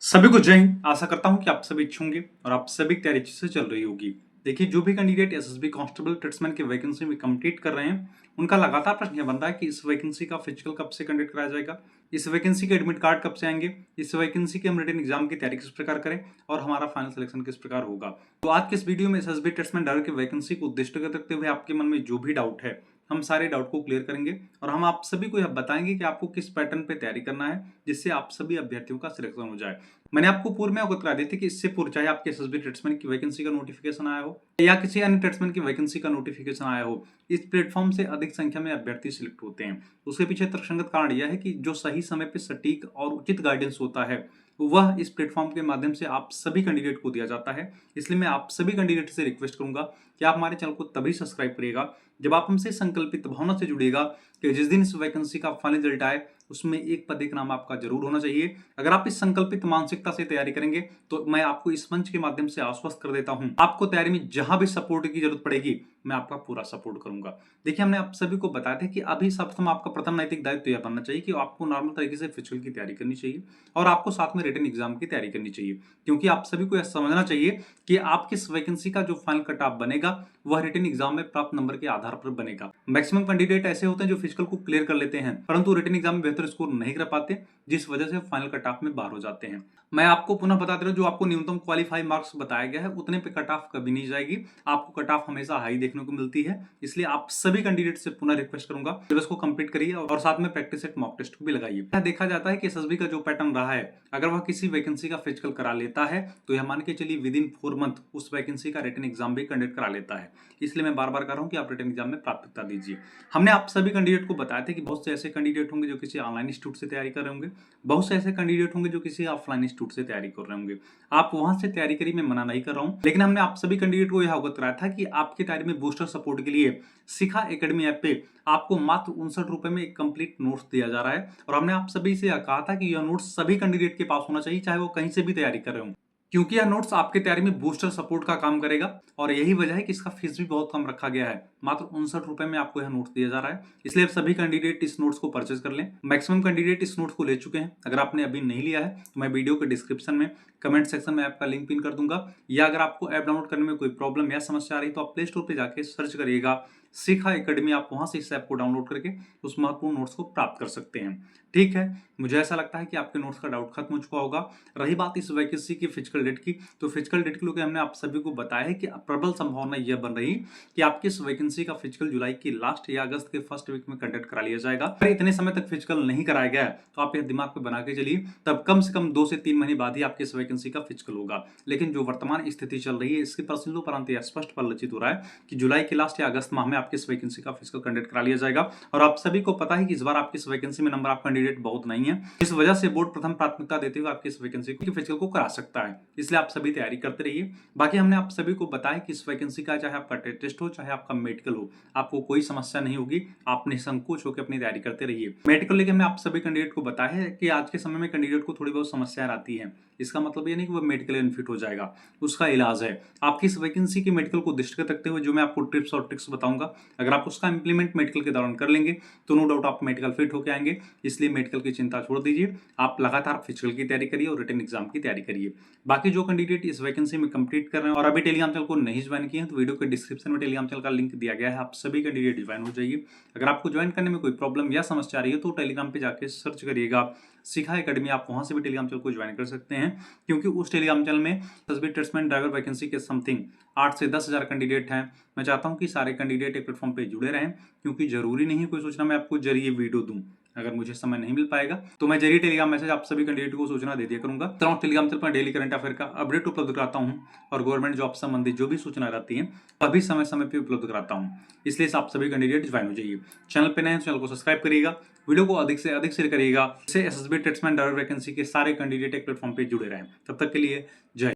सभी को जय हिंद। आशा करता हूं कि आप सभी अच्छे होंगे और आप सभी की तैयारी अच्छे से चल रही होगी। देखिए, जो भी कैंडिडेट एसएसबी कांस्टेबल ट्रेड्समैन की वैकेंसी में कंप्लीट कर रहे हैं, उनका लगातार प्रश्न यह बनता है कि इस वैकेंसी का फिजिकल कब से कंडक्ट कराया जाएगा, इस वैकेंसी के एडमिट कार्ड कब से आएंगे, इस वैकेंसी के हम रिटन एग्जाम की तैयारी किस प्रकार करें और हमारा फाइनल सिलेक्शन किस प्रकार होगा। तो आज के इस वीडियो में एसएसबी ट्रेड्समैन ड्राइवर की वैकेंसी को दृष्टिगत रखते हुए आपके मन में जो भी डाउट है, हम सारे डाउट को क्लियर करेंगे और हम आप सभी को यह बताएंगे कि आपको किस पैटर्न पे तैयारी करना है जिससे आप सभी अभ्यर्थियों का सिलेक्शन हो जाए। मैंने आपको पूर्व में अवगत करा दी थी कि इससे पूर्व चाहे आपके एसएसबी ट्रेड्समैन की वैकेंसी का नोटिफिकेशन आया हो या किसी अन्य ट्रेड्समैन की वैकेंसी का नोटिफिकेशन आया हो, इस प्लेटफॉर्म से अधिक संख्या में अभ्यर्थी सिलेक्ट होते हैं। उसके पीछे तर्कसंगत कारण यह है कि जो सही समय पे सटीक और उचित गाइडेंस होता है वह इस प्लेटफॉर्म के माध्यम से आप सभी कैंडिडेट को दिया जाता है। इसलिए मैं आप सभी कैंडिडेट से रिक्वेस्ट करूंगा कि आप हमारे चैनल को तभी सब्सक्राइब करिएगा जब आप हमसे संकल्पित भावना से जुड़िएगा कि जिस दिन इस वैकेंसी का फाइनल रिजल्ट आए उसमें एक पद एक नाम आपका जरूर होना चाहिए। अगर आप इस संकल्पित मानसिकता से तैयारी करेंगे तो मैं आपको इस मंच के माध्यम से आश्वस्त कर देता हूं, आपको तैयारी में जहां भी सपोर्ट की जरूरत पड़ेगी मैं आपका पूरा सपोर्ट करूंगा। देखिए, हमने आप सभी को बताया था कि अभी सर्वप्रथम आपका प्रथम नैतिक दायित्व यह बनना चाहिए कि आपको नॉर्मल तरीके से फिजिकल की तैयारी करनी चाहिए और आपको साथ में रिटन एग्जाम की तैयारी करनी चाहिए, क्योंकि आप सभी को यह समझना चाहिए कि आपकी इस वैकेंसी का जो फाइनल कट ऑफ बनेगा वह रिटन एग्जाम में प्राप्त नंबर के आधार पर बनेगा। मैक्सिमम कैंडिडेट ऐसे होते हैं जो फिजिकल को क्लियर कर लेते हैं परंतु रिटन एग्जाम में बेहतर स्कोर नहीं कर पाते, जिस वजह से फाइनल कट ऑफ में बाहर हो जाते हैं। मैं आपको पुनः बता दे रहा हूं, जो आपको न्यूनतम क्वालिफाई मार्क्स बताया गया है उतने पे कट ऑफ कभी नहीं जाएगी, आपको कट ऑफ हमेशा हाई देखने को मिलती है। इसलिए आप सभी कैंडिडेट से पुनः रिक्वेस्ट करूंगा सिलेबस को कंप्लीट करिए और साथ में प्रैक्टिस सेट मॉक टेस्ट को भी लगाइए। देखा जाता है कि एसएसबी का जो पैटर्न रहा है, अगर वह किसी वैकेंसी का फिजिकल करा लेता है तो यह मान के चलिए विद इन 4 मंथ उस वैकेंसी का रिटन एग्जाम भी कंडक्ट करा लेता है। इसलिए मैं बार बार कह रहा हूं कि आप रिटन एग्जाम में प्राथमिकता दीजिए। हमने आप सभी कैंडिडेट को बताया था कि बहुत से ऐसे कैंडिडेट होंगे जो किसी ऑनलाइन इंस्टीट्यूट से तैयारी कर रहे होंगे, बहुत से ऐसे कैंडिडेट होंगे जो किसी ऑफलाइन इंस्टीट्यूट से तैयारी कर रहे होंगे। आप वहां से तैयारी करिए, मैं मना नहीं कर रहा हूं, लेकिन हमने आप सभी कैंडिडेट को यह अवगत कराया था कि आपकी तैयारी में बूस्टर सपोर्ट के लिए शिखा एकेडमी ऐप पे आपको मात्र 59 रुपए में एक कंप्लीट नोट्स दिया जा रहा है और हमने आप सभी से कहा था कि यह नोट्स सभी कैंडिडेट के पास होना चाहिए, चाहे वो कहीं से भी तैयारी कर रहे हो, क्योंकि यह नोट्स आपके तैयारी में बूस्टर सपोर्ट का काम करेगा और यही वजह है कि इसका फीस भी बहुत कम रखा गया है। मात्र 59 रुपए में आपको यह नोट्स दिया जा रहा है, इसलिए सभी कैंडिडेट इस नोट्स को परचेज कर लें। मैक्सिमम कैंडिडेट इस नोट्स को ले चुके हैं। अगर आपने अभी नहीं लिया है तो मैं वीडियो के डिस्क्रिप्शन में कमेंट सेक्शन में ऐप का लिंक पिन कर दूंगा, या अगर आपको ऐप डाउनलोड करने में कोई प्रॉब्लम या समस्या आ रही तो आप प्ले स्टोर पर जाके सर्च करिएगा शिखा एकेडमी, आप वहां से इस ऐप को डाउनलोड करके उस महत्वपूर्ण नोट्स को प्राप्त कर सकते हैं। ठीक है, मुझे ऐसा लगता है कि आपके नोट्स का डाउट खत्म हो चुका होगा। रही बात इस वैकेंसी की फिजिकल डेट की, तो फिजिकल डेट के लिए हमने आप सभी को बताया है कि प्रबल संभावना यह बन रही कि आपकी इस वैकेंसी का फिजिकल जुलाई की लास्ट या अगस्त के फर्स्ट वीक में कंडक्ट करा लिया जाएगा। अगर इतने समय तक फिजिकल नहीं कराया गया तो आप यह दिमाग पे बना के चलिए, तब कम से कम 2 से 3 महीने बाद ही आपकी इस वैकेंसी का फिजिकल होगा। लेकिन जो वर्तमान स्थिति चल रही है इसके प्रश्नों पर यह स्पष्ट परिलक्षित हो रहा है कि जुलाई के लास्ट या अगस्त माह में आपकी इस वैकेंसी का फिजिकल कंडक्ट करा लिया जाएगा। और आप सभी को पता है कि इस बार आपकी इस वैकेंसी में नंबर ऑफ कैंडिडेट बहुत नहीं है, इस वजह से बोर्ड प्रथम प्राथमिकता देते हुए आपकी इस वैकेंसी की फिजिकल को करा सकता है। इसलिए आप सभी तैयारी करते रहिए। बाकी हमने आप सभी को बताया कि इस वैकेंसी का चाहे आपका टेस्ट हो चाहे आपका मेडिकल हो, आपको कोई समस्या नहीं होगी, आप निसंकोच होकर अपनी तैयारी करते रहिए। मेडिकल लेके हमने आप सभी कैंडिडेट को बताया है कि आज के समय में कैंडिडेट को थोड़ी बहुत समस्याएं आती है, इसका मतलब ये नहीं कि वो मेडिकल अनफिट हो जाएगा, उसका इलाज है। आपकी इस वैकेंसी की मेडिकल को दृष्टिगत रखते हुए जो मैं आपको टिप्स और ट्रिक्स बताऊंगा, अगर आप उसका इंप्लीमेंट मेडिकल के दौरान कर लेंगे तो नो डाउट आप मेडिकल फिट होकर आएंगे। इसलिए मेडिकल की चिंता छोड़ दीजिए, आप लगातार फिजिकल की तैयारी करिए और रिटन एग्जाम की तैयारी करिए। बाकी जो कैंडिडेट इस वैकेंसी में कंप्लीट कर रहे हैं और अभी टेलीग्राम चैनल को नहीं ज्वाइन किए हैं तो वीडियो के डिस्क्रिप्शन में टेलीग्राम चैनल का लिंक दिया गया है, आप सभी कैंडिडेट ज्वाइन हो जाइए। अगर आपको ज्वाइन करने में कोई प्रॉब्लम या समस्या आ रही है तो टेलीग्राम पे जाके सर्च करिएगा शिखा एकेडमी, आप वहां से भी टेलीग्राम चैनल को ज्वाइन कर सकते हैं, क्योंकि उस टेलीग्राम चैनल में एसएसबी ट्रेड्समैन ड्राइवर वैकेंसी के समथिंग 8 से 10 हजार कैंडिडेट हैं। मैं चाहता हूं कि सारे कैंडिडेट एक प्लेटफॉर्म पे जुड़े रहें, क्योंकि जरूरी नहीं है कोई सूचना मैं आपको जरिए वीडियो दूं। अगर मुझे समय नहीं मिल पाएगा तो मैं जरिए टेलीग्राम मैसेज आप सभी कैंडिडेट को सूचना दे दिया करूंगा। टेलीग्राम चैनल पर डेली करंट अफेयर का अपडेट उपलब्ध कराता हूं और गवर्नमेंट जॉब संबंधी जो भी सूचना रहती है अभी समय समय पर उपलब्ध कराता हूं। इसलिए आप सभी कैंडिडेट ज्वाइन हो जाइए। चैनल पे नए चैनल को सब्सक्राइब करिएगा, वीडियो को अधिक से अधिक शेयर करिएगा, इससे एसएसबी ट्रेड्समैन ड्राइवर वैकेंसी के सारे कैंडिडेट एक प्लेटफॉर्म पे जुड़े रहें। तब तक के लिए जय।